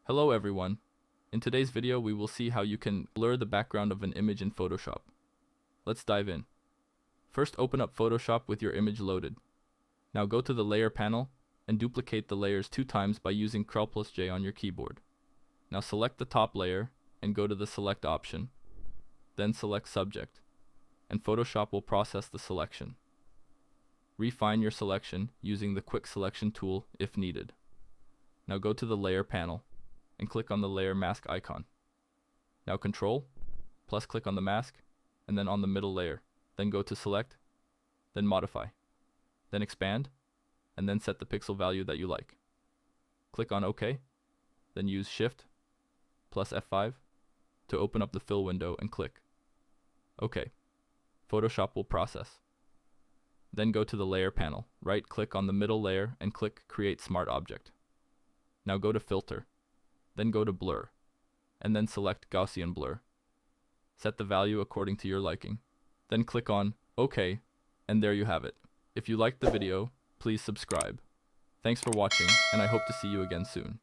Hello everyone. In today's video we will see how you can blur the background of an image in Photoshop. Let's dive in. First open up Photoshop with your image loaded. Now go to the layer panel and duplicate the layers 2 times by using Ctrl+J on your keyboard. Now select the top layer and go to the select option. Then select subject, and Photoshop will process the selection. Refine your selection using the quick selection tool if needed. Now go to the layer panel and click on the layer mask icon. Now Control plus click on the mask and then on the middle layer. Then go to select, then modify, then expand, and then set the pixel value that you like. Click on OK, then use Shift plus F5 to open up the fill window and click OK. Photoshop will process. Then go to the layer panel, right click on the middle layer and click Create Smart Object. Now go to Filter, then go to Blur, and then select Gaussian Blur. Set the value according to your liking. Then click on OK, and there you have it. If you liked the video, please subscribe. Thanks for watching, and I hope to see you again soon.